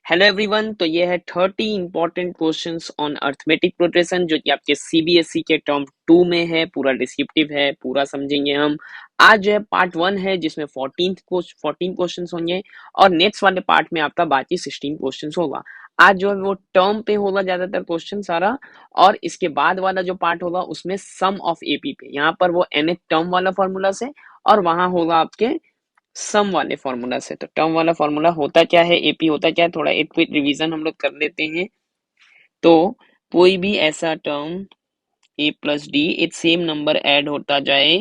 Hello everyone. तो ये है 30 important questions on arithmetic progression जो कि आपके सीबीएसई के टर्म 2 में है। पूरा डिस्क्रिप्टिव है, पूरा समझेंगे हम। आज जो है पार्ट 1 है जिसमें 14 क्वेश्चंस होंगे और नेक्स्ट वाले पार्ट में आपका बाकी 16 क्वेश्चंस होगा। आज जो है वो टर्म पे होगा ज्यादातर क्वेश्चन सारा, और इसके बाद वाला जो पार्ट होगा उसमें सम ऑफ एपी पे। यहाँ पर वो nth टर्म वाला फॉर्मूला से और वहां होगा आपके सम वाले फॉर्मूला से। तो टर्म वाला फॉर्मूला होता क्या है, एपी होता क्या है, थोड़ा एक क्विक रिवीजन हम लोग कर लेते हैं। तो कोई भी ऐसा टर्म ए प्लस डी एक सेम नंबर ऐड होता जाए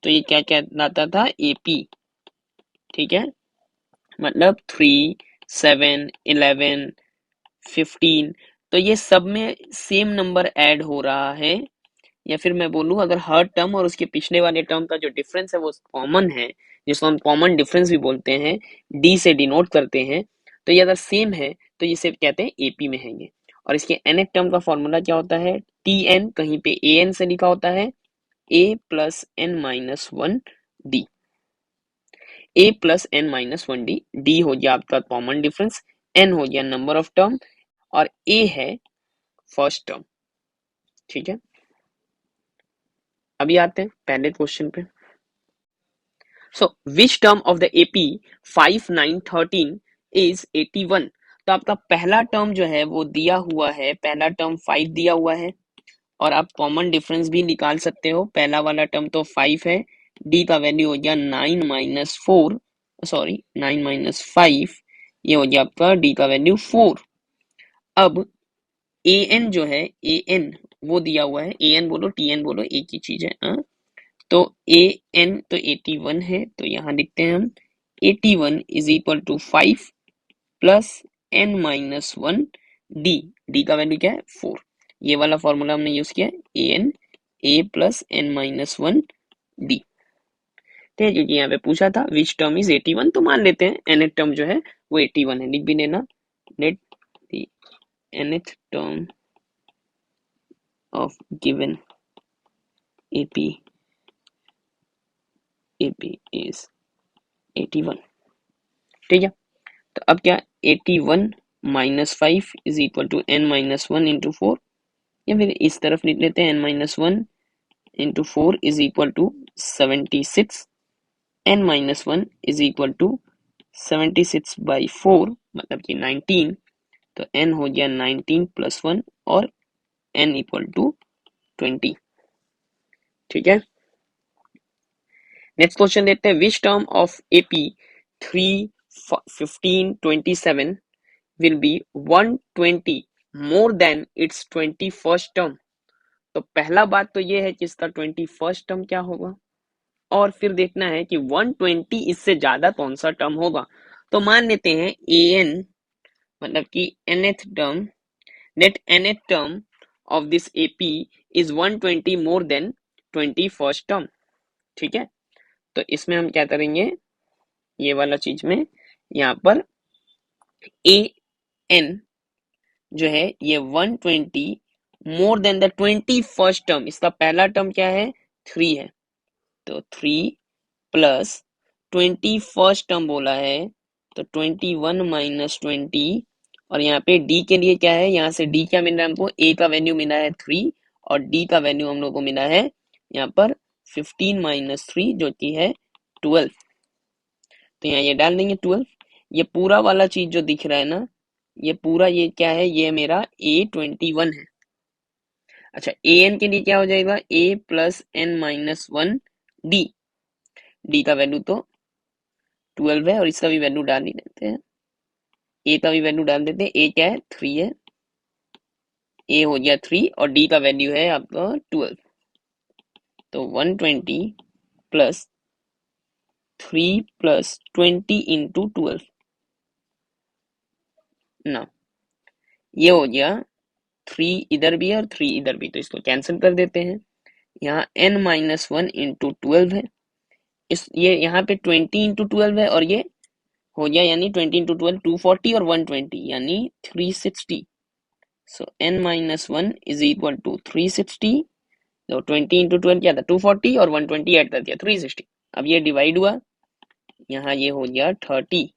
तो ये क्या कहलाता था, एपी। ठीक है, मतलब 3, 7, 11, 15, तो ये सब में सेम नंबर ऐड हो रहा है। या फिर मैं बोलूँ अगर हर टर्म और उसके पिछले वाले टर्म का जो डिफरेंस है वो कॉमन है, जिसको हम कॉमन डिफरेंस भी बोलते हैं, डी से डिनोट करते हैं, तो ये अगर सेम है तो ये सिर्फ कहते हैं एपी में है ये। और इसके nth टर्म का फॉर्मूला क्या होता है, टी एन, कहीं पे ए एन से लिखा होता है, A plus N minus one D. A plus N minus one D, D हो गया आपका कॉमन डिफरेंस, एन हो गया नंबर ऑफ टर्म, और ए है फर्स्ट टर्म। ठीक है, अभी आते हैं पहले क्वेश्चन पे। So, which term of the AP 5, 9, 13 is 81? तो आपका पहला टर्म जो है वो दिया हुआ है, पहला टर्म 5 दिया हुआ है, और आप कॉमन डिफरेंस भी निकाल सकते हो। पहला वाला टर्म तो 5 है, डी का वैल्यू हो गया 9 माइनस 4, सॉरी 9 माइनस 5, ये हो गया आपका डी का वैल्यू 4। अब ए एन जो है, ए एन वो दिया हुआ है, ए एन बोलो टी एन बोलो एक ही चीज है, हाँ। तो ए एन तो 81 है, तो यहाँ लिखते हैं हम 81 is equal to 5 plus N minus one D, D का वैल्यू क्या है 4। ये वाला फॉर्मूला हमने यूज किया है, A N A plus N minus one D. ठीक है, क्योंकि यहाँ पे पूछा था विच टर्म इज 81, तो मान लेते हैं nth टर्म जो है वो 81 है, लिख भी लेना। Let the nth term of given AP is 81। ठीक है, तो अब क्या, 81 minus 5 is equal to n minus one into 4, या फिर इस तरफ लिख लेते हैं n minus one into 4 is equal to 76, n minus one is equal to 76 by 4 मतलब कि 19, तो n हो गया 19 प्लस 1 और n इक्वल टू 20। ठीक है, नेक्स्ट क्वेश्चन देखते हैं, which term of AP 3, 15, 27 will be 120 more than its 21st term। तो पहला बात तो ये है कि इसका 21st टर्म क्या होगा, और फिर देखना है कि 120 इससे ज्यादा कौन सा टर्म होगा। तो मान लेते हैं an मतलब कि nth term, net nth term of this AP is 120 more than 21st term. ठीक है, तो इसमें हम क्या करेंगे, ये वाला चीज में यहाँ पर an जो है ये 120 more than the 21st term, इसका पहला टर्म क्या है 3 है, तो 3 प्लस 21st टर्म बोला है, तो 21 माइनस 20, और यहाँ पे डी के लिए क्या है, यहाँ से डी क्या मिल रहा है हमको, ए का वैल्यू मिला है 3 और डी का वैल्यू हम लोग को मिला है यहाँ पर 15 माइनस 3 जो कि है 12। तो यहाँ ये डाल देंगे 12। ये पूरा वाला चीज जो दिख रहा है ना, ये पूरा ये क्या है, ये मेरा A21 है। अच्छा, ए एन के लिए क्या हो जाएगा, A plus N minus one D, D का वैल्यू तो 12 है और इसका भी वैल्यू डाल ही देते हैं, ए का भी वैल्यू डाल देते हैं, ए क्या है 3 है, ए हो गया 3 और डी का वैल्यू है आपका 12, तो 120 प्लस 3 प्लस 20 इंटू 12 ना, ये हो गया 3 इधर भी है और 3 इधर भी, तो इसको कैंसिल कर देते हैं। यहाँ n माइनस वन इंटू 12 है, इस ये यहाँ पे 20 इंटू 12 है और ये हो गया यानी 20 इंटू 12 240 और 120 यानी 360। So n minus one is equal to 360, तो 20 इंटू 12 क्या था 240 और 120 ऐड कर दिया 360। अब ये डिवाइड हुआ, यहाँ ये हो गया 30,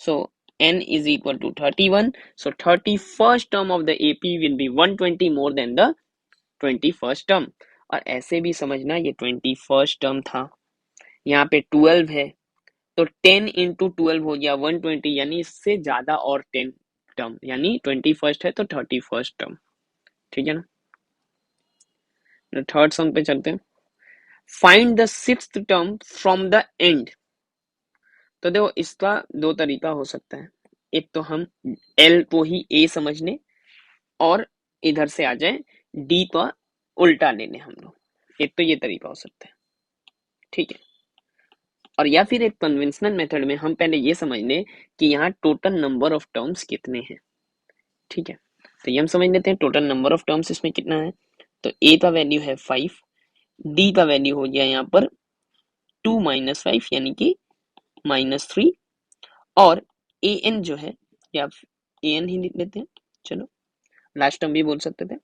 So n is equal to 31. So 31st term of the AP will be 120 more than the 21st term. और ऐसे भी समझना ये 21st टर्म था, यहाँ पे 12 है, तो 10 इंटू 12 हो गया 120, यानी इससे ज्यादा और 10 टर्म, यानी 21st है तो 31st टर्म। ठीक है ना। थर्ड सम पे चलते हैं। Find the sixth term from the end. तो देखो इसका दो तरीका हो सकता है, एक तो हम एल को ही ए समझ लें और इधर से आ जाए डी को उल्टा ले लें हम लोग, एक तो ये तरीका हो सकता है। ठीक है, और या फिर एक कन्वेंशनल मेथड में हम पहले ये समझ लें कि यहाँ टोटल नंबर ऑफ टर्म्स कितने हैं। ठीक है, तो ये हम समझ लेते हैं टोटल नंबर ऑफ टर्म्स इसमें कितना है। तो ए का वैल्यू है 5, डी का वैल्यू हो गया यहाँ पर 2 माइनस 5 यानी कि -3, और ए एन जो है, या ए एन ही लिख लेते हैं, चलो लास्ट टर्म भी बोल सकते थे।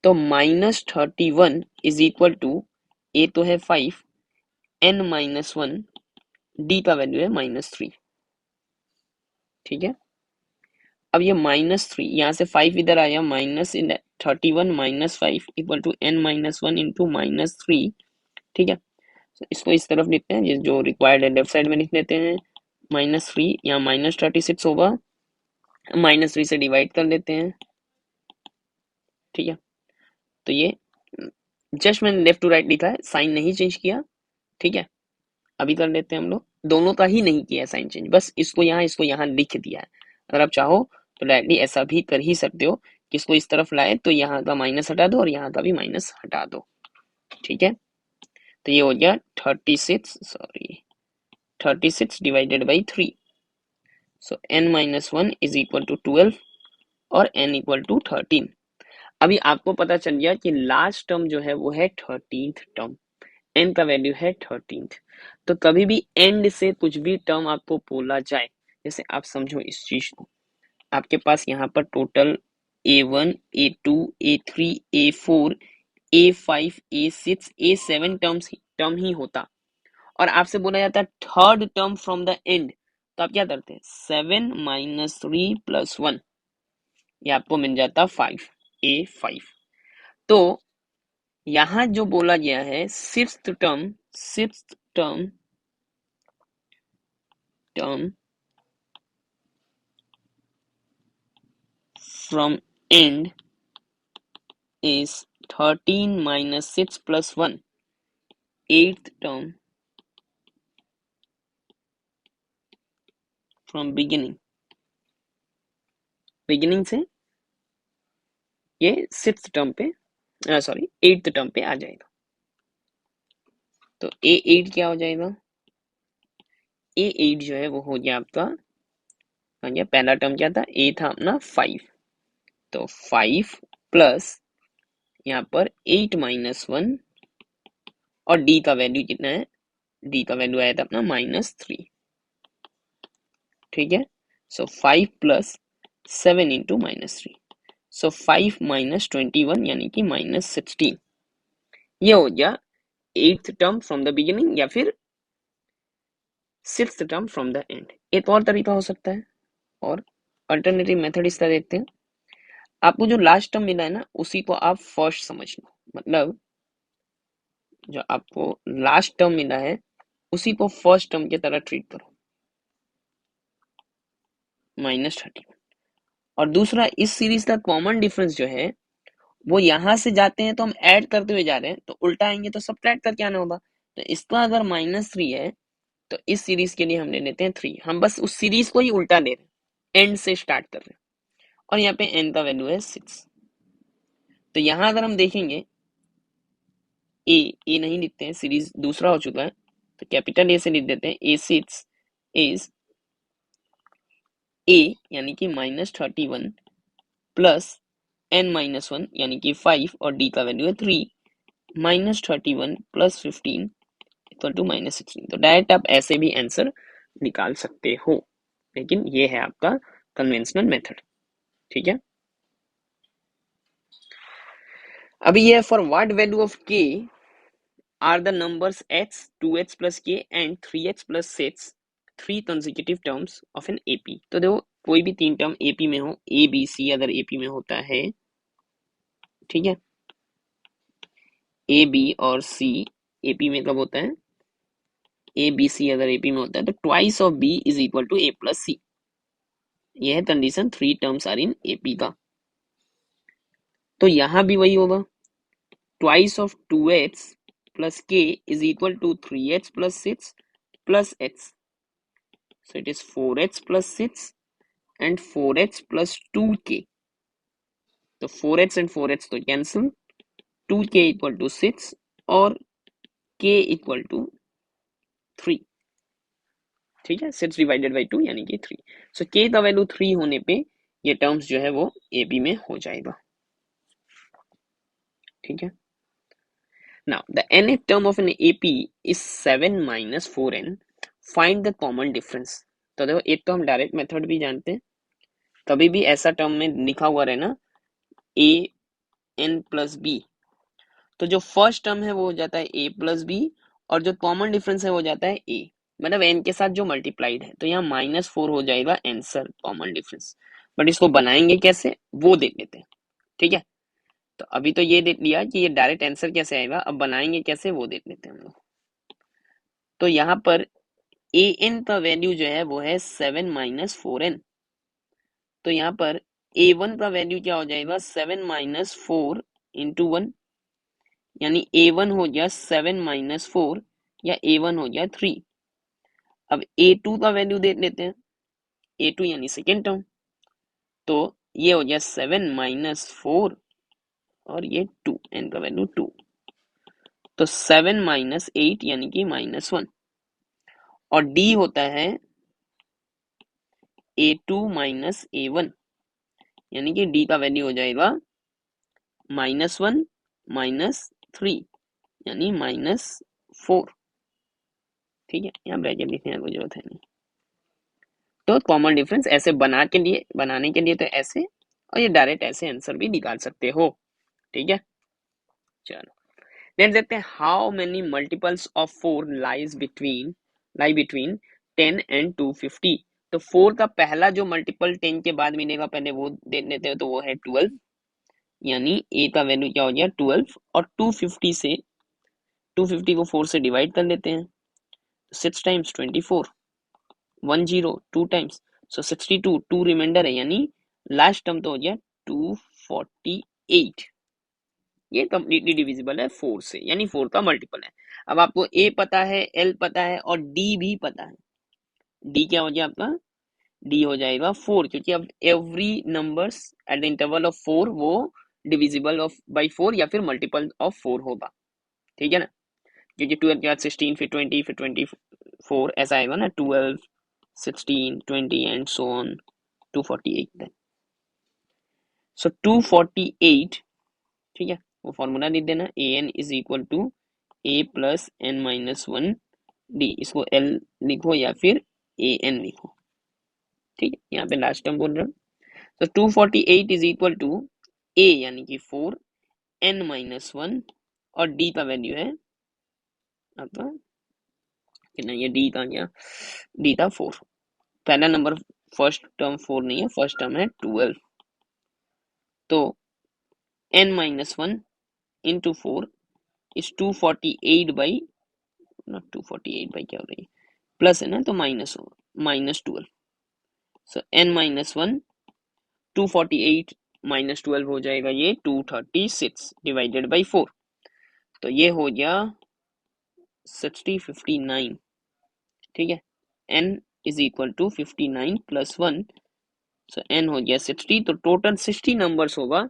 तो -31 इज इक्वल टू, ए तो है 5, n-1, डी का वैल्यू है -3। ठीक है, अब ये -3 यहाँ से 5 इधर आया, -31 -5 इक्वल टू n-1 इंटू -3। ठीक है, तो इसको इस तरफ लिखते हैं, ये जो रिक्वायर्ड है लेफ्ट साइड में लिख लेते हैं। -3 यहाँ -36 होगा, -3 से डिवाइड कर लेते हैं। ठीक है, तो ये जस्ट मैंने लेफ्ट टू राइट लिखा है, साइन नहीं चेंज किया। ठीक है, अभी कर लेते हैं हम लोग, दोनों का ही नहीं किया साइन चेंज, बस इसको यहाँ लिख दिया है। अगर आप चाहो तो डायरेक्टली ऐसा भी कर ही सकते हो कि इसको इस तरफ लाए तो यहाँ का माइनस हटा दो और यहाँ का भी माइनस हटा दो। ठीक है, तो ये हो गया 36 divided by 3। So n-1 is equal to 12 और n इक्वल टू 13। अभी आपको पता चल गया कि लास्ट टर्म जो है वो है 13th टर्म, n का वैल्यू है 13th। तो कभी भी एंड से कुछ भी टर्म आपको बोला जाए, जैसे आप समझो इस चीज को, आपके पास यहाँ पर total A1, A2, A3, A4, A5, A6, A7 term ही होता, और आपसे बोला जाता है third term from the end, तो आप क्या करते हैं 7 - 3 + 1, ये आपको मिल जाता 5, A5। तो यहां जो बोला गया है sixth term from end is 13 - 6 + 1, eighth term from beginning से ये सिक्स्थ टर्म पे, सॉरी एट्थ टर्म पे आ जाएगा। तो A8 क्या हो जाएगा, A8 जो है वो हो गया आपका, आ गया पहला टर्म क्या था, A था अपना 5, तो 5 प्लस यहाँ पर 8 - 1, और D का वैल्यू कितना है, D का वैल्यू आया था अपना -3। ठीक है, सो 5 + 7 इंटू -3, सो 5 - 21 यानी कि -16। ये हो गया eighth term from the beginning या फिर sixth term from the end. एक और तरीका हो सकता है, और अल्टरनेटिव मेथड इस तरह देखते हैं, आपको जो लास्ट टर्म मिला है ना उसी को आप फर्स्ट समझना, मतलब जो आपको लास्ट टर्म मिला है उसी को फर्स्ट टर्म की तरह ट्रीट करो, -31। और दूसरा, इस सीरीज का कॉमन डिफरेंस जो है वो यहां से जाते हैं तो हम ऐड करते हुए जा रहे हैं, तो उल्टा आएंगे तो सब्ट्रैक्ट करके आना होगा। तो इसका अगर -3 है तो इस सीरीज के लिए हम ले लेते हैं 3, हम बस उस सीरीज को ही उल्टा ले रहे हैं, एंड से स्टार्ट कर रहे हैं, और यहाँ पे n का वैल्यू है 6। तो यहाँ अगर हम देखेंगे ए नहीं लिखते हैं, सीरीज दूसरा हो चुका है, तो कैपिटल ए से लिख देते हैं, A6 इज ए यानी कि -31 प्लस n-1 यानी कि 5, और d का वैल्यू है 3, -31 + 15 इक्वल टू -16। तो डायरेक्ट आप ऐसे भी आंसर निकाल सकते हो, लेकिन ये है आपका कन्वेंशनल मेथड। ठीक है, अभी ये for what value of k are the numbers x, 2x + k and 3x + 6 3 consecutive terms of an AP. तो देखो कोई भी 3 टर्म एपी में हो, ए बी सी अगर एपी में होता है, ठीक है, ए बी और सी एपी में कब होता है, ए बी सी अगर एपी में होता है तो twice of B is equal to A plus C. यह है condition 3 terms are in AP का। तो यहां भी वही होगा, twice of 2x plus k is equal to 3x plus 6 plus x. So it is 4x plus 6 and 4x plus 2k. तो 4x and 4x तो cancel, 2k equal to 6 और k equal to 3, ठीक है, 6 divided by 2 यानी कि 3। So k का value 3 होने पे ये टर्म्स जो है वो AB में हो जाएगा, ठीक है। Now the nth term of an AP is 7 minus 4n. Find the common difference. तो देखो एक तो हम डायरेक्ट मेथड भी जानते हैं, कभी भी ऐसा टर्म में लिखा हुआ रहे ना ए एन प्लस बी, तो जो फर्स्ट टर्म है वो हो जाता है ए प्लस बी और जो कॉमन डिफरेंस है वो हो जाता है ए, मतलब एन के साथ जो मल्टीप्लाइड है। तो यहाँ -4 हो जाएगा आंसर कॉमन डिफरेंस। बट इसको बनाएंगे कैसे वो देख लेते हैं, ठीक है। तो अभी तो ये देख लिया कि ये डायरेक्ट आंसर कैसे आएगा, अब बनाएंगे कैसे वो देख लेते हैं हम लोग। तो यहाँ पर ए एन का वैल्यू जो है वो है 7 माइनस 4n। तो यहाँ पर a1 का वैल्यू क्या हो जाएगा, 7 माइनस 4 इंटू 1, यानी a1 हो गया 7 माइनस 4 या a1 हो गया 3। अब a2 का वैल्यू देख लेते हैं, a2 यानी सेकेंड टर्म, तो ये हो गया 7 माइनस 4 और ये 2, n का वैल्यू 2, तो 7 माइनस 8 यानी कि -1। और d होता है a2 माइनस a1, यानी कि d का वैल्यू हो जाएगा -1 माइनस 3 यानी -4, ठीक है। यहाँ ब्रैकेट लिखने की जरूरत है नहीं। तो कॉमन डिफरेंस ऐसे बनाने के लिए तो ऐसे, और ये डायरेक्ट ऐसे आंसर भी निकाल सकते हो, ठीक है। चलो देख देखते हैं how many multiples of 4 lie between 10 and 250। तो 4 का पहला जो मल्टीपल 10 के बाद मिलेगा पहले वो देख लेते हैं, तो वो है 12, यानी a का वैल्यू क्या हो गया 12, और 250 को 4 से डिवाइड कर लेते हैं, 6 टाइम्स 24, 10 2 टाइम्स, सो 62, 2 रिमाइंडर है, यानी लास्ट टर्म तो हो गया 248। ये कंप्लीटली डिविजिबल है 4 से, यानी 4 का मल्टीपल है। अब आपको a पता है, l पता है और d भी पता है। d क्या हो गया आपका, d हो जाएगा 4, क्योंकि अब every numbers at the interval of 4 वो डिविजिबल ऑफ बाई 4 या फिर मल्टीपल ऑफ 4 होगा, ठीक है ना। क्योंकि 12 के बाद 16 फिर 20 फिर 24 ऐसा आएगा ना, 12 16 20 एंड सो ऑन 248 तक। सो 248, ठीक है, वो फॉर्मूला लिख देना, A N is equal to A plus N minus 1 D, इसको एल लिखो या फिर ए एन लिखो, ठीक है। यहाँ पे लास्ट टर्म बोल रहा हूँ। तो 248 इज इक्वल टू ए यानी कि 4, एन माइनस 1 और डी का वैल्यू है आपका कितना, ये डी का क्या, डी था 4। पहला नंबर फर्स्ट टर्म 4 नहीं है, फर्स्ट टर्म है 12। तो n minus 1 into 4 is 248 by, not 248 by क्या हो रही है, प्लस है ना तो माइनस होगा, -12। सो n माइनस 1, 248 -12 हो जाएगा ये 236 डिवाइडेड बाई 4, तो ये हो गया 59, ठीक है। n is equal to 59 plus 1, so n हो गया 60, तो टोटल 60 नंबर्स होगा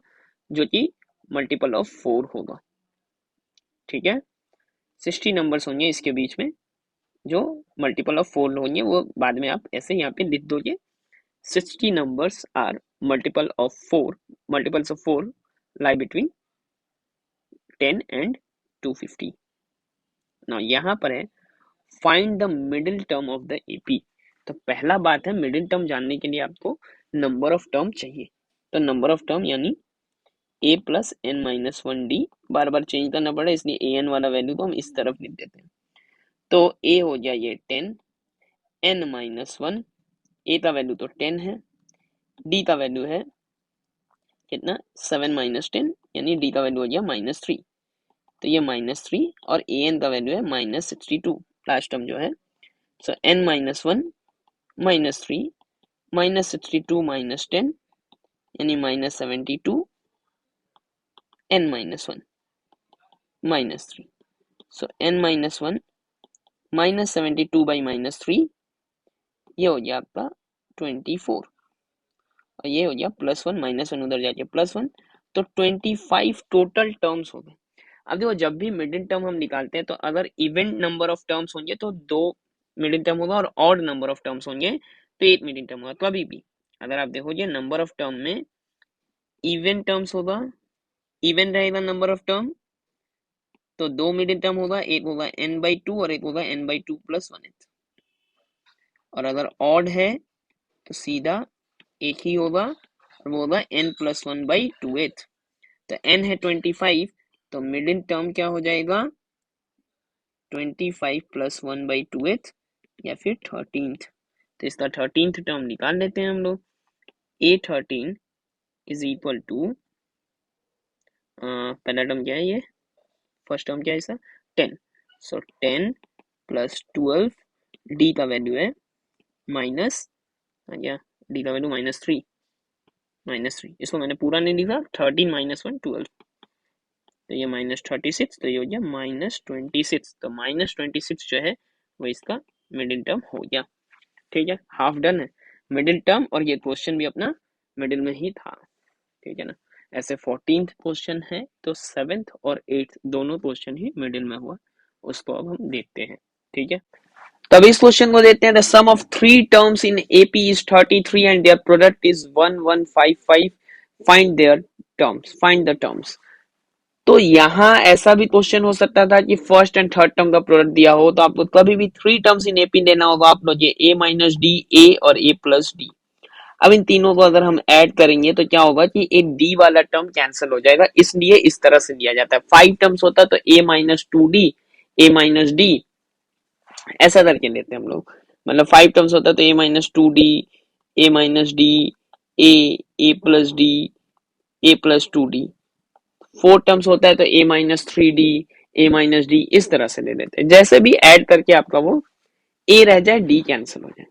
जो कि मल्टीपल ऑफ 4 होगा, ठीक है। 60 नंबर्स होंगे इसके बीच में जो मल्टीपल ऑफ 4 होंगे, वो बाद में आप ऐसे यहाँ पे लिख दोगे, 60 numbers are multiples of 4 lie between 10 and 250। now यहाँ पर है find the middle term of the AP। तो पहला बात है मिडिल टर्म जानने के लिए आपको नंबर ऑफ टर्म चाहिए। तो नंबर ऑफ टर्म यानी a plus N minus 1d, बार बार चेंज करना पड़ा इसलिए a n वाला वैल्यू को हम इस तरफ लिख देते हैं। तो a हो गया ये 10, n माइनस वन, ए का वैल्यू तो 10 है, डी का वैल्यू है कितना 7 माइनस 10, यानी डी का वैल्यू हो गया -3, तो ये -3 और ए एन का वैल्यू है -62, लास्ट टर्म जो है। सो n माइनस वन -3 -62 -10 यानी -72, n minus one -3, so n minus one -72 by -3, ये हो गया आपका 24, और ये हो गया +1 -1 उधर जाके +1, तो 25 टोटल टर्म्स हो गए। अब देखो जब भी मिडिल टर्म हम निकालते हैं तो अगर इवेंट नंबर ऑफ टर्म्स होंगे तो 2 मिडिल टर्म होगा, और ऑड नंबर ऑफ टर्म्स होंगे तो 1 मिडिल टर्म होगा। कभी भी अगर आप देखोगे नंबर ऑफ टर्म में इवेंट टर्म्स होगा, इवेंट रहेगा नंबर ऑफ टर्म, तो 2 मिडिल टर्म होगा, एक होगा n/2 और एक होगा n/2 + 1, और अगर ऑड है तो सीधा एक ही होगा, और वो होगा n+1/2, तो n है 25, तो मिडिल टर्म क्या हो जाएगा 25 + 1/2 या फिर 13th, तो इसका 13th टर्म निकाल लेते हैं हम लोग। A13 इज इक्वल टू, पहला टर्म क्या है, ये फर्स्ट टर्म क्या है इसका 10, सो 10 + 12, डी का वैल्यू है माइनस, या डी का वैल्यू -3, इसको मैंने पूरा नहीं लिखा, 13 - 1 12, तो ये -36, तो ये हो गया -26, तो -26 जो है वो इसका मिडिल टर्म हो गया। ठीक है, हाफ डन है मिडिल टर्म, और ये क्वेश्चन भी अपना मिडिल में ही था। ठीक है ना, ऐसे 14th क्वेश्चन है, तो 7th और 8th दोनों क्वेश्चन ही मिडिल में हुआ, उसको अब हम देखते हैं। ठीक है, तब इस क्वेश्चन को देखते हैं। The sum of 3 terms in AP is 33 and their product is 1155, find the terms. तो यहाँ ऐसा भी क्वेश्चन हो सकता था कि फर्स्ट एंड थर्ड टर्म का प्रोडक्ट दिया हो, तो आपको कभी भी 3 टर्म्स इन एपी लेना होगा, आप लोग ए माइनस डी, ए और ए प्लस डी। अब इन तीनों को अगर हम ऐड करेंगे तो क्या होगा कि एक डी वाला टर्म कैंसिल हो जाएगा, इसलिए इस तरह से दिया जाता है। 5 टर्म्स होता तो ए माइनस टू डी, ए माइनस डी, ऐसा करके लेते हैं हम लोग। मतलब 5 टर्म्स होता तो ए minus two D, A minus D, A plus D, A plus two D. 4 terms होता है तो ए माइनस थ्री डी, ए माइनस डी, इस तरह से ले लेते हैं। जैसे भी ऐड करके आपका वो ए रह जाए, डी कैंसिल हो जाए।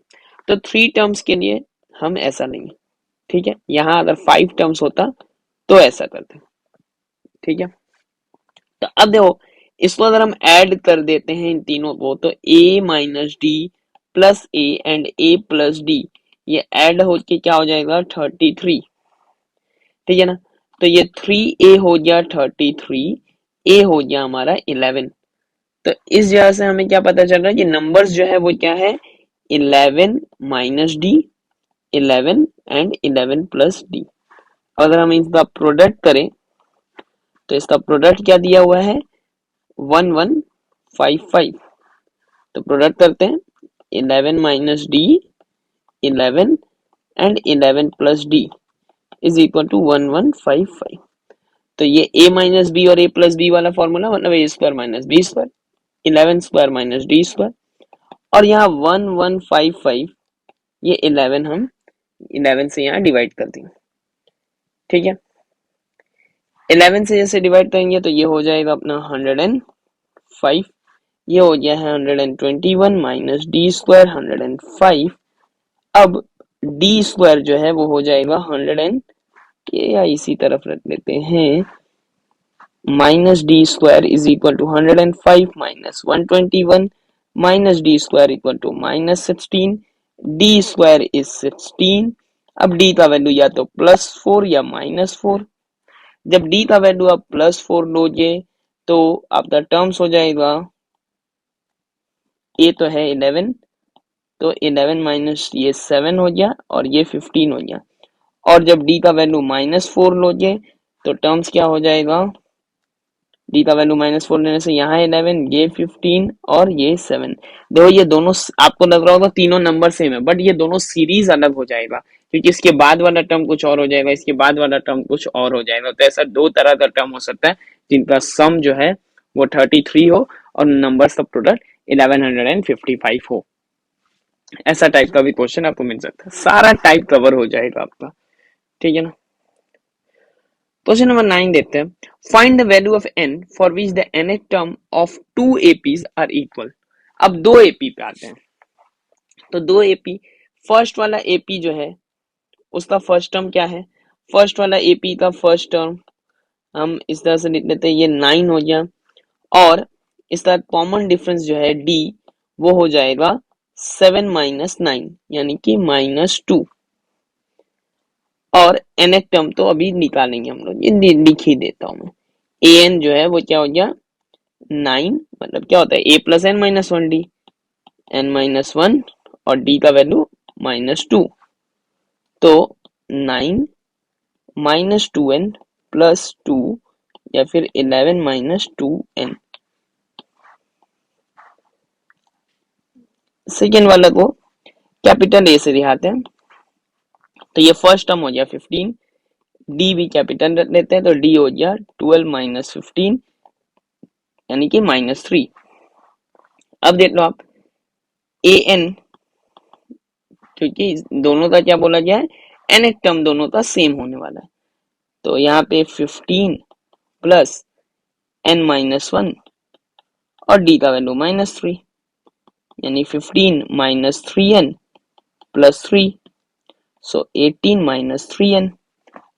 तो 3 टर्म्स के लिए हम ऐसा नहीं, ठीक है। यहाँ अगर 5 टर्म्स होता तो ऐसा करते, ठीक है। तो अब देखो इसको अगर हम ऐड कर देते हैं इन तीनों को, तो a minus D plus A and a plus D, ये ऐड होके क्या हो जाएगा 33, ठीक है ना। तो ये 3a हो गया 33, a हो गया हमारा 11। तो इस जगह से हमें क्या पता चल रहा है कि नंबर्स जो है वो क्या है 11 minus D, 11 and 11 plus D. अगर हम इसका प्रोडक्ट करें तो इसका प्रोडक्ट क्या दिया हुआ है 1155, तो प्रोडक्ट करते हैं 11 minus D, 11 and 11 plus D is equal to 1155। तो ये a माइनस बी और a प्लस बी वाला फॉर्मूला, मतलब a square minus B square, 11 square minus D square, और यहाँ 1155, ये 11 हम 11 से यहाँ डिवाइड कर देंगे, ठीक है। 11 से जैसे डिवाइड करेंगे तो ये हो जाएगा अपना 105, ये हो गया है 121 माइनस डी स्क्वायर 105। अब डी स्क्वायर जो है वो हो जाएगा 100 के, या इसी तरफ रख लेते हैं, minus D square is equal to 105 minus 121 minus D square equal to -16, D square is 16। अब डी का वैल्यू या तो +4 या -4। जब डी का वैल्यू आप +4 लोगे तो आपका टर्म्स हो जाएगा, ए तो है 11, तो 11 माइनस ये 7 हो गया और ये 15 हो गया। और जब डी का वैल्यू -4 लोगे तो टर्म्स क्या हो जाएगा, डी का वैल्यू -4 लेने से यहाँ 11, ये 15 और ये 7। देखो ये दोनों आपको लग रहा होगा तीनों नंबर सेम है, बट ये दोनों सीरीज अलग हो जाएगा, क्योंकि इसके बाद वाला टर्म कुछ और हो जाएगा, इसके बाद वाला टर्म कुछ और हो जाएगा। तो ऐसा 2 तरह का टर्म हो सकता है जिनका सम जो है वो 33 हो और नंबर्स का प्रोडक्ट 1155 हो। ऐसा टाइप का भी क्वेश्चन आपको मिल सकता है, सारा टाइप कवर हो जाएगा आपका, ठीक है ना। क्वेश्चन नंबर 9 देखते हैं, find the value of n for which the nth term of two APs are equal. अब दो एपी पे आते हैं, तो दो एपी, फर्स्ट वाला एपी जो है उसका फर्स्ट टर्म क्या है, फर्स्ट वाला एपी का फर्स्ट टर्म हम इस तरह से लिख लेते हैं, ये 9 हो गया, और इसका कॉमन डिफरेंस जो है डी वो हो जाएगा 7 माइनस 9 यानी कि -2, और nth टर्म तो अभी निकालेंगे हम लोग, ये लिख ही देता हूं मैं, an जो है वो क्या हो गया 9, मतलब क्या होता है a plus N minus one D, n-1 और d का वैल्यू -2, तो 9 -2n प्लस 2 या फिर 11 -2n। सेकेंड वाला को कैपिटल ए से दिखाते हैं, तो ये फर्स्ट टर्म हो गया 15, डी भी कैपिटल रख लेते हैं, तो डी हो गया 12 माइनस 15 यानी कि -3। अब देख लो आप ए एन, क्योंकि दोनों का क्या बोला गया है, एन टर्म दोनों का सेम होने वाला है, तो यहाँ पे 15 प्लस n-1 और d का वैल्यू -3 यानी 15 -3n प्लस 3, सो 18 -3n।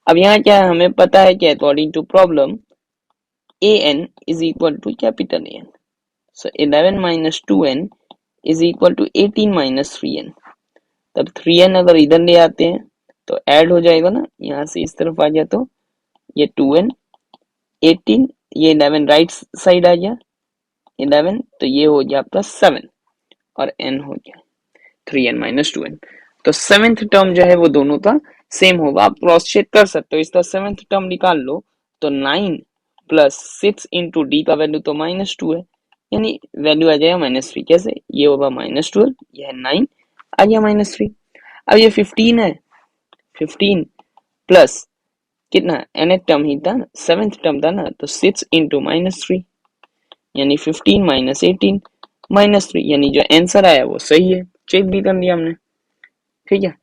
अब यहाँ क्या है, हमें पता है कि according to problem an is equal to capital N, so 11 minus 2n is equal to 18 minus 3n। तब 3n अगर इधर ले आते हैं तो ऐड हो जाएगा ना, यहाँ से इस तरफ आ गया तो ये 2n 18, ये 11 राइट साइड आ गया 11, तो ये हो गया प्लस 7 और n हो गया 3n माइनस 2n। तो सेवेंथ टर्म जो है वो दोनों का सेम होगा, आप क्रॉस चेक कर सकते हो, इसका सेवेंथ टर्म निकाल लो, तो 9 प्लस 6 इंटू डी का वैल्यू तो -2 है, यानी वैल्यू आ जाएगा -3, कैसे, ये होगा -12, यह है 9 आ गया -3। अब ये 15 है, 15 प्लस कितना nth टर्म ही था, सेवेंथ टर्म था ना, तो 6 इंटू -3 यानी 15 माइनस 18 -3, यानी जो आंसर आया वो सही है, चेक भी कर लिया हमने, ठीक है।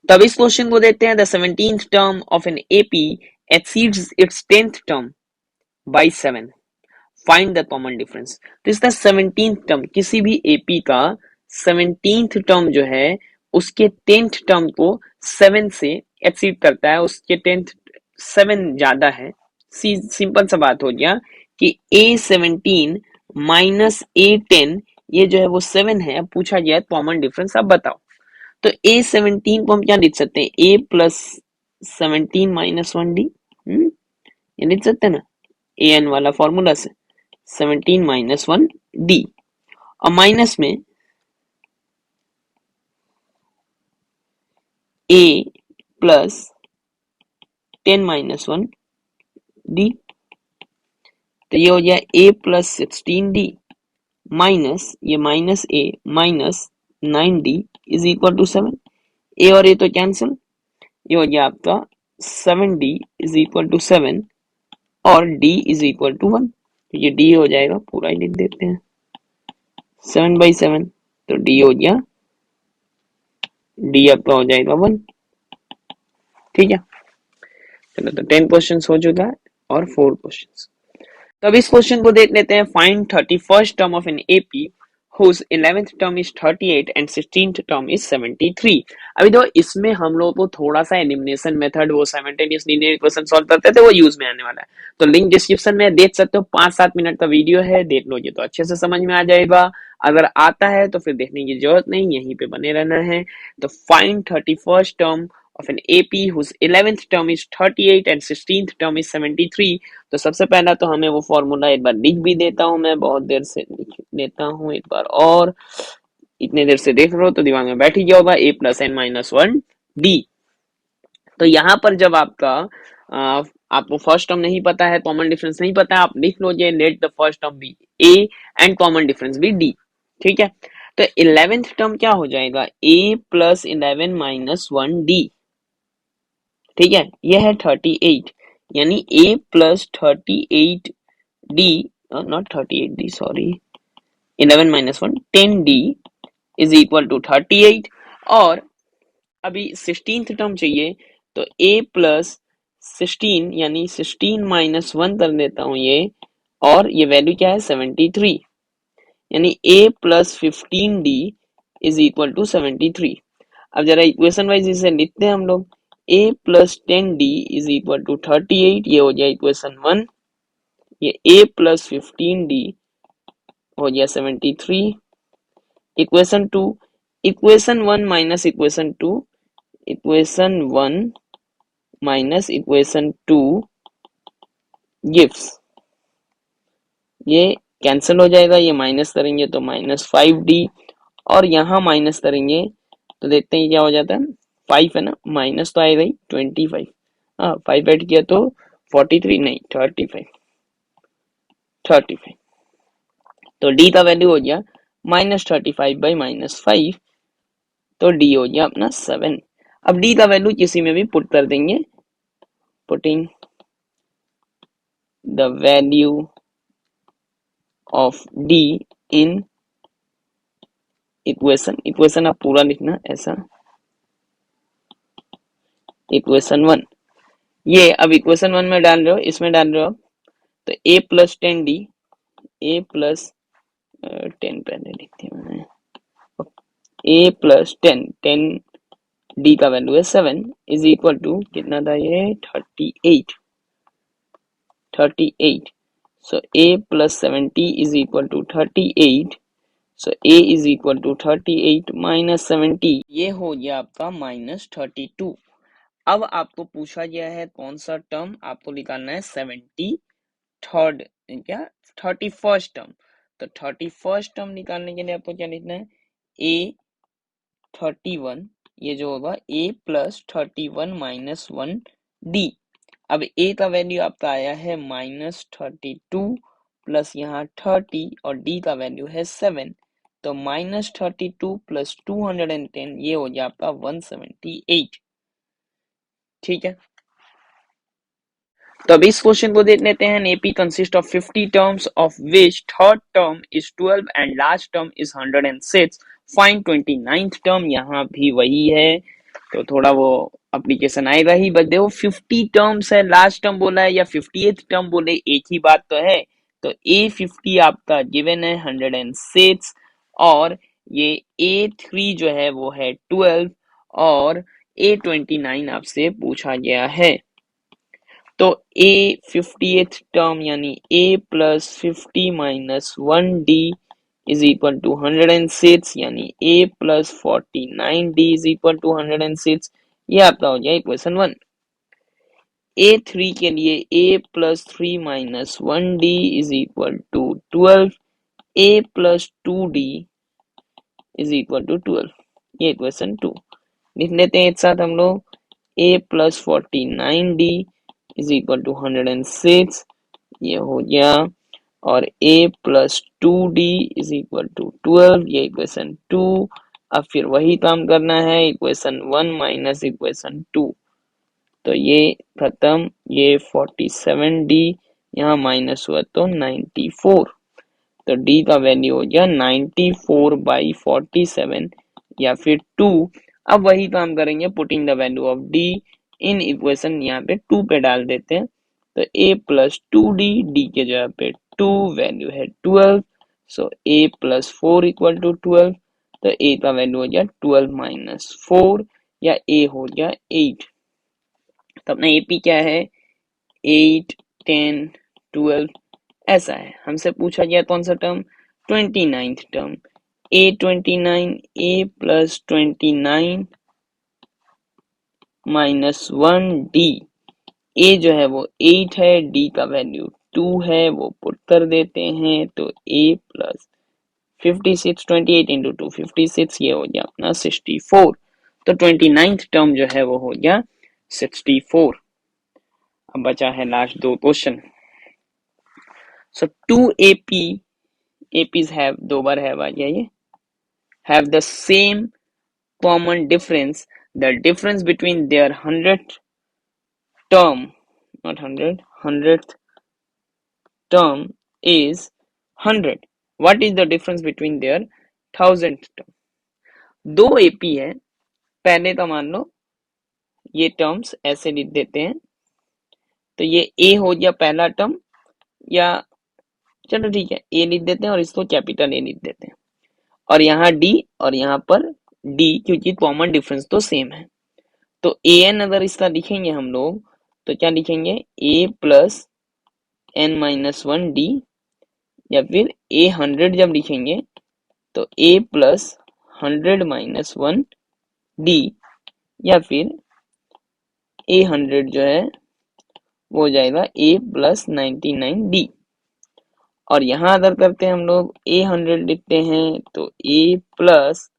तब इस क्वेश्चन को देखते हैं, the 17th term of an AP exceeds its 10th term by 7, find the common difference. तो इसका 17th टर्म, किसी भी एपी का 17th टर्म जो है उसके 10th टर्म को 7 से एक्सीड करता है, उसके 10th 7 ज्यादा है, सिंपल सा बात हो गया कि A17 माइनस A10 ये जो है वो 7 है, अब पूछा गया है कॉमन डिफरेंस, अब बताओ। तो A17 को हम क्या लिख सकते हैं, A प्लस 17 माइनस 1D, ये लिख सकते हैं ना an वाला फॉर्मूला से, 17 माइनस 1D, और माइनस में a प्लस 10 माइनस 1D, तो ये हो गया a प्लस 16D माइनस ये minus a minus 9D is equal to 7, a और a तो कैंसिल, ये हो गया आपका 7D इज इक्वल टू 7 और d इज इक्वल टू 1, तो ये d हो जाएगा, पूरा ही लिख देते हैं 7/7, तो d हो गया, d आपका हो जाएगा 1, ठीक है। चलो तो 10 क्वेश्चन हो चुका है और 4 क्वेश्चन। तो अब इस क्वेश्चन को देख लेते हैं, find 31st term of an AP whose 11th term is 38 and 16th term is 73। अभी तो इसमें हम लोगों को थोड़ा सा एलिमिनेशन मेथड, वो साइमल्टेनियस लीनियर इक्वेशन सॉल्व करते थे, वो यूज में आने वाला है, तो लिंक डिस्क्रिप्शन में देख सकते हो, 5-7 मिनट का वीडियो है, देख लो, ये तो अच्छे से समझ में आ जाएगा। अगर आता है तो फिर देखने की जरूरत नहीं, यहीं पे बने रहना है। तो find 31st term of an AP whose 11th term is 38 and 16th term is 73। तो सबसे पहला तो हमें वो फॉर्मूला एक बार लिख भी देता हूं, मैं बहुत देर से लिख देता हूं एक बार, और इतने देर से देख रहे हो तो दिमाग में बैठ ही गया होगा, a plus N minus 1D। तो यहाँ पर जब आपका आपको फर्स्ट टर्म नहीं पता है, कॉमन डिफरेंस नहीं पता है, आप लिख लो ये let the first term be a and common difference be d, ठीक है। तो 11th टर्म क्या हो जाएगा, a प्लस 11 माइनस 1D, ठीक है, यह है 38, यानी a plus 38D, not 38D, sorry, 11 minus 1 10D is equal to 38 और अभी 16th टर्म चाहिए तो a प्लस 16 यानी 16 माइनस 1 कर देता हूँ ये और ये वैल्यू क्या है 73 यानी a plus 15d is equal to 73। अब जरा इक्वेशन वाइज इसे लिखते हैं हम लोग a plus 10d is equal to 38 ये हो गया इक्वेशन 1 ये a प्लस 15d हो गया 73 equation 2 equation 1 minus equation 2 equation 1 minus equation 2 gives ये कैंसिल हो जाएगा ये माइनस करेंगे तो माइनस 5d और यहाँ माइनस करेंगे तो देखते हैं क्या हो जाता है 5 है ना माइनस तो आएगा ही 25 हाँ 5 ऐड किया तो 43 नहीं 35 तो d का वैल्यू हो गया माइनस 35 बाई माइनस 5 तो d हो गया अपना 7। अब d का वैल्यू किसी में भी पुट कर देंगे putting the value of d in equation आप पूरा लिखना ऐसा इक्वेशन 1 ये अब इक्वेशन 1 में डाल रहे हो इसमें डाल रहे हो तो a plus 10d a plus 10 पहले लिखते हैं मैंने a प्लस 10 d का वैल्यू है 7 इज इक्वल टू कितना था ये 38 so a plus 70 is equal to 38 so a is equal to 38 minus 70 ये हो गया आपका माइनस 32। अब आपको पूछा गया है कौन सा टर्म आपको निकालना है 73rd क्या 31st टर्म तो 31st टर्म निकालने के लिए आपको क्या लिखना है a 31 ये जो होगा a प्लस 31 माइनस 1 d अब a का वैल्यू आपका आया है माइनस 32 प्लस यहाँ 30 और d का वैल्यू है 7 तो माइनस 32 प्लस 210 ये हो गया आपका 178। ठीक है तो अब इस क्वेश्चन को देख लेते हैं AP consist of 50 terms of which third term is 12 and last term is 106 find 29th term यहाँ भी वही है तो थोड़ा वो एप्लीकेशन आएगा ही बट देखो 50 टर्म्स है लास्ट टर्म बोला है या 50th टर्म बोले एक ही बात तो है तो A50 आपका गिवन है 106 और ये A3 जो है वो है 12 और A29 आपसे पूछा गया है तो a 50th टर्म यानी a plus 50 minus 1d is equal to 106 यानी a plus 49d is equal to 106 ये आपका हो जाए इक्वेशन 1। a3 के लिए a plus 3 minus 1d is equal to 12 a plus 2d is equal to 12 ये equation 2 लिख लेते हैं एक साथ हम लोग a plus 49d is equal to 106 ये हो गया और a plus 2d is equal to 12 ये इक्वेशन 2। अब फिर वही काम करना है इक्वेशन 1 माइनस इक्वेशन 2 तो ये खत्म ये 47d यहाँ माइनस हुआ तो 94 तो d का वैल्यू हो गया 94 बाई 47 या फिर 2। अब वही काम करेंगे putting the value of d in equation यहाँ पे 2 पे डाल देते हैं तो a प्लस 2d d के जगह पे 2 वैल्यू है 12 सो a प्लस 4 इक्वल टू 12 तो a का वैल्यू हो गया 12 माइनस 4 या a हो गया 8 तो अपना AP क्या है 8 10 12 ऐसा है हमसे पूछा गया कौन सा term 29th term A29 a plus 29 minus 1d a जो है वो 8 है d का वैल्यू 2 है वो पुट कर देते हैं तो a प्लस 56 28 इंटू 2 56 ये हो गया अपना 64 तो 29th टर्म जो है वो हो गया 64। अब बचा है लास्ट दो क्वेश्चन सो 2 APs have दो बार है आ गया ये have the same common difference the difference between their 100th term not 100th term is 100 what is the difference between their 1000th term दो एपी है, पहले तो मान लो ये टर्म्स ऐसे लिख देते हैं, तो ये ए हो गया पहला टर्म, या चलो ठीक है ए लिख देते हैं और इसको कैपिटल ए लिख देते हैं, और यहाँ डी और यहाँ पर डी, क्योंकि कॉमन डिफरेंस तो सेम है। तो ए एन अगर इसका लिखेंगे हम लोग तो क्या लिखेंगे, A plus N minus one D, या फिर ए हंड्रेड जब लिखेंगे तो A plus hundred minus one D, या फिर ए हंड्रेड जो है वो हो जाएगा ए प्लस 99 डी। और यहाँ अगर करते हैं हम लोग ए हंड्रेड लिखते हैं तो A plus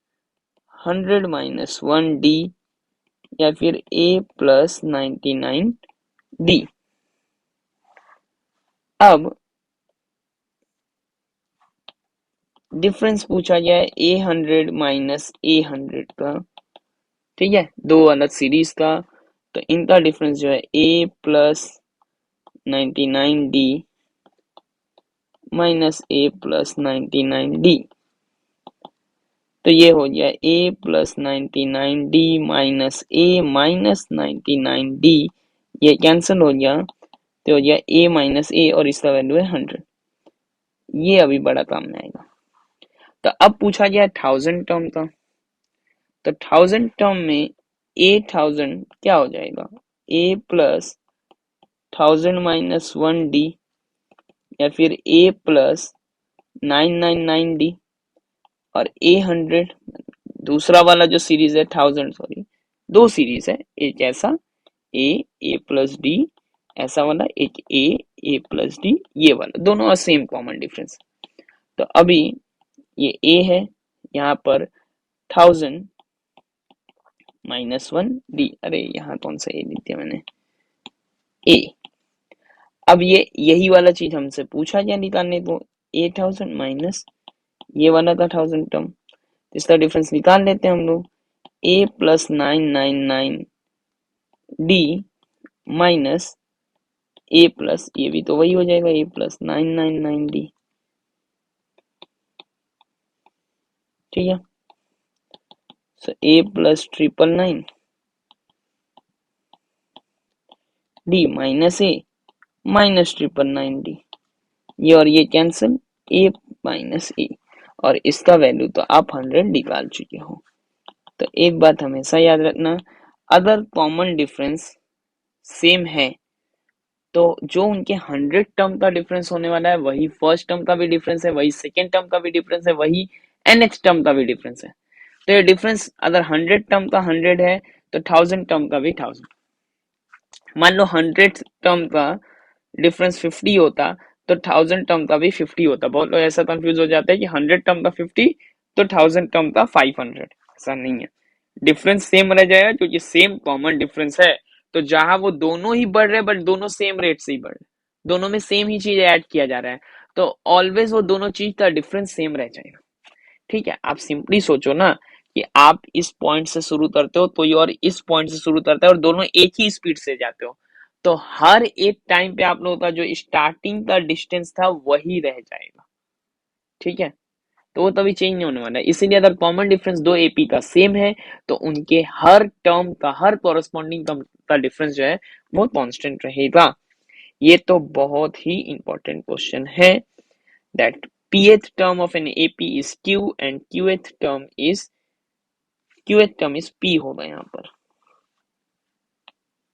hundred minus one D, या फिर ए प्लस 99 डी। अब डिफरेंस पूछा गया है A hundred minus A hundred का, ठीक है, दो अलग सीरीज का, तो इनका डिफरेंस जो है A plus 99 D minus A plus 99 D. तो ये हो गया ए प्लस 99 डी माइनस ए माइनस 99 डी, ये कैंसिल हो गया, तो हो गया ए माइनस ए और इसका वैल्यू है 100। ये अभी बड़ा काम में आएगा। तो अब पूछा गया 1000 टर्म का, तो 1000 टर्म में ए 1000 क्या हो जाएगा, A plus 1000 minus one D, या फिर ए प्लस 999 डी, और ए हंड्रेड दूसरा वाला जो सीरीज है 1000, सॉरी दो सीरीज है, एक ऐसा ए प्लस डी, ऐसा वाला एक ए प्लस डी, ये वाला दोनों सेम कॉमन डिफरेंस। तो अभी ये ए है, यहाँ पर 1000 माइनस वन डी, अरे यहाँ कौन सा ए लिख दिया मैंने, ए। अब ये यही वाला चीज हमसे पूछा गया निकालने को, ए 1000 माइनस ये वाला था 1000 टर्म, इसका डिफरेंस निकाल लेते हैं हम लोग, ए प्लस 999 डी माइनस ए प्लस, ये भी तो वही हो जाएगा, ए प्लस 999 डी, ठीक है। सो ए प्लस 999 डी माइनस ए माइनस 999 डी, ये और ये कैंसिल, ए माइनस ए, और इसका वैल्यू तो आप 100 निकाल चुके हो। तो एक बात हमेशा याद रखना, अगर कॉमन डिफरेंस सेम है तो जो उनके 100 टर्म का डिफरेंस होने वाला है वही फर्स्ट टर्म का भी डिफरेंस है, वही सेकेंड टर्म का भी डिफरेंस है, वही nth टर्म का भी डिफरेंस है। तो ये डिफरेंस अगर 100 टर्म का 100 है तो 1000 टर्म का भी 1000। मान लो 100 टर्म का डिफरेंस 50 होता तो 1000 टर्म का भी 50 होता। बहुत लोग ऐसा कंफ्यूज हो जाता है कि 100 टर्म का 50 तो 1000 टर्म का 500, ऐसा नहीं है, डिफरेंस सेम रह जाएगा क्योंकि सेम कॉमन डिफरेंस है। तो जहां वो दोनों ही बढ़ रहे बट दोनों सेम रेट से ही बढ़ रहे, दोनों में सेम ही चीज ऐड किया जा रहा है, तो ऑलवेज वो दोनों चीज का डिफरेंस सेम रह जाएगा, ठीक है। आप सिंपली सोचो ना कि आप इस पॉइंट से शुरू करते हो कोई और इस पॉइंट से शुरू करता है और दोनों एक ही स्पीड से जाते हो, तो हर एक टाइम पे आप लोगों का जो स्टार्टिंग का डिस्टेंस था वही रह जाएगा, ठीक है। तो वो तभी चेंज नहीं होने वाला है। इसीलिए अगर कॉमन डिफरेंस दो एपी का सेम है तो उनके हर टर्म का, हर कॉरेस्पॉन्डिंग टर्म का डिफरेंस जो है वो कांस्टेंट रहेगा। ये तो बहुत ही इंपॉर्टेंट क्वेश्चन है, that pth term of an AP is Q and qth term is P होगा यहाँ पर,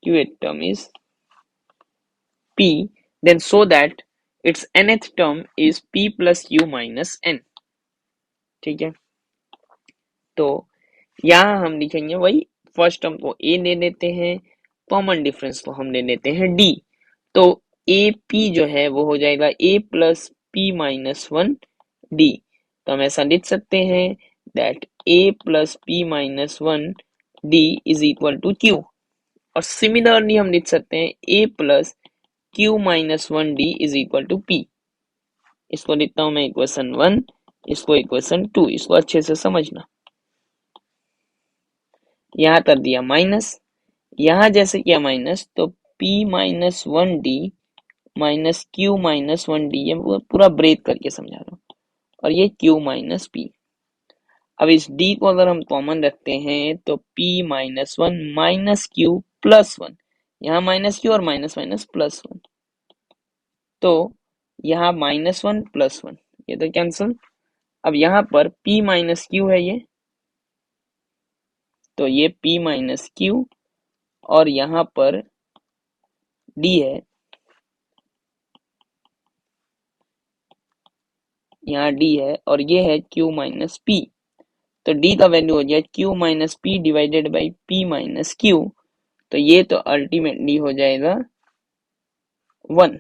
qth term is P, then so that its nth term is P plus Q minus N, ठीक है। तो यहाँ हम लिखेंगे वही, फर्स्ट टर्म को ए ले लेते हैं, कॉमन डिफरेंस को हम ले लेते हैं डी, तो ए पी जो है वो हो जाएगा A plus P minus one D. तो हम ऐसा लिख सकते हैं that A plus P minus one D is equal to Q, और सिमिलरली हम लिख सकते हैं A plus Q minus one D is equal to P. इसको लिखता हूं मैं इक्वेशन 1, इसको इक्वेशन 2, इसको अच्छे से समझना। यहाँ कर दिया माइनस, यहाँ जैसे किया माइनस, तो P minus one D minus Q minus one D, ये पूरा ब्रेक करके समझा रहा हूँ, और ये Q माइनस पी। अब इस d को अगर हम कॉमन रखते हैं तो p minus one minus Q plus one, यहाँ माइनस क्यू और माइनस माइनस प्लस वन, तो यहाँ माइनस वन प्लस वन, ये तो कैंसिल। अब यहाँ पर p माइनस क्यू है ये, तो ये p माइनस क्यू, और यहाँ पर d है, यहाँ d है, और ये है q माइनस p। तो d का वैल्यू हो जाए q minus P divided by p minus Q, तो ये तो अल्टीमेटली हो जाएगा वन।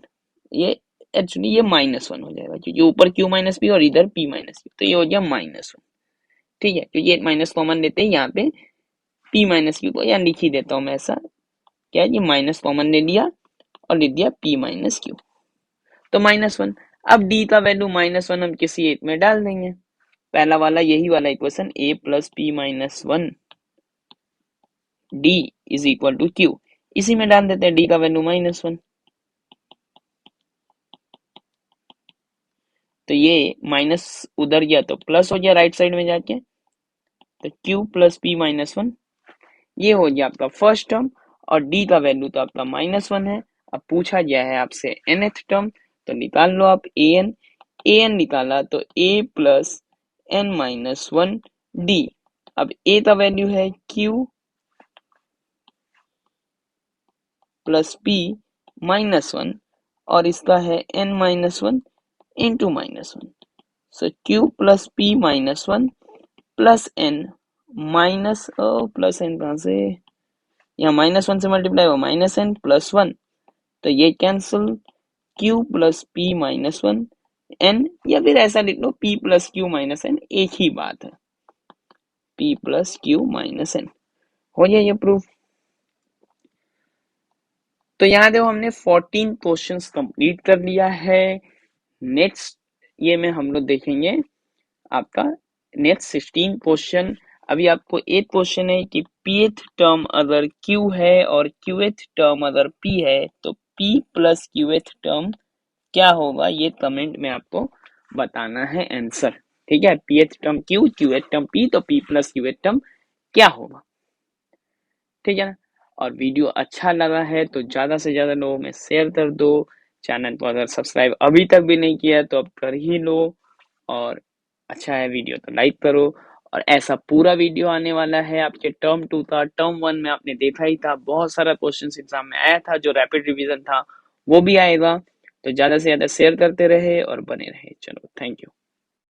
ये एक्चुअली ये माइनस वन हो जाएगा, क्योंकि ऊपर q माइनस पी और इधर p माइनस क्यू, तो ये हो गया माइनस वन। ठीक है, क्योंकि ये माइनस कॉमन लेते हैं यहाँ पे p माइनस क्यू को, यहाँ लिख ही देता हूँ मैं ऐसा, क्या है, ये माइनस कॉमन ले लिया और लिख दिया p माइनस क्यू, तो माइनस वन। अब d का वैल्यू माइनस वन हम किसी एक में डाल देंगे, पहला वाला यही वाला equation a plus P minus one D is equal to Q, इसी में डाल देते हैं d का वैल्यू माइनस वन। तो ये माइनस उधर गया तो प्लस हो गया राइट साइड में जाके, तो q plus P minus one, ये हो गया आपका फर्स्ट टर्म, और d का वैल्यू तो आपका माइनस वन है। अब पूछा गया है आपसे nth टर्म, तो निकाल लो आप an निकाला तो a plus n minus one D. अब a का वैल्यू है q plus p minus one, और इसका है n minus one into minus one, so q plus p minus one plus n minus, plus n कहाँ से, यहाँ माइनस वन से मल्टीप्लाई हुआ माइनस n प्लस वन, तो ये cancel, q plus p minus one n, या फिर ऐसा लिख लो p plus q minus n, एक ही बात है, p plus q minus n। हो गया ये प्रूफ। तो यहाँ देखो हमने 14 क्वेश्चंस कंप्लीट कर लिया है। नेक्स्ट ये में हम लोग देखेंगे आपका नेक्स्ट 16 क्वेश्चन। अभी आपको एक क्वेश्चन है कि pth टर्म अगर q है और qth टर्म अगर p है तो p प्लस qth टर्म क्या होगा, ये कमेंट में आपको बताना है आंसर। ठीक है, pth term q, qth term p, तो p प्लस qth टर्म क्या होगा। ठीक है ना, और वीडियो अच्छा लगा है तो ज्यादा से ज्यादा लोगों में शेयर कर दो। चैनल को अगर सब्सक्राइब अभी तक भी नहीं किया तो अब कर ही लो, और अच्छा है वीडियो तो लाइक करो। और ऐसा पूरा वीडियो आने वाला है आपके टर्म टू का। टर्म वन में आपने देखा ही था, बहुत सारा क्वेश्चन एग्जाम में आया था, जो रैपिड रिवीजन था वो भी आएगा। तो ज्यादा से ज्यादा शेयर करते रहे और बने रहे। चलो, थैंक यू।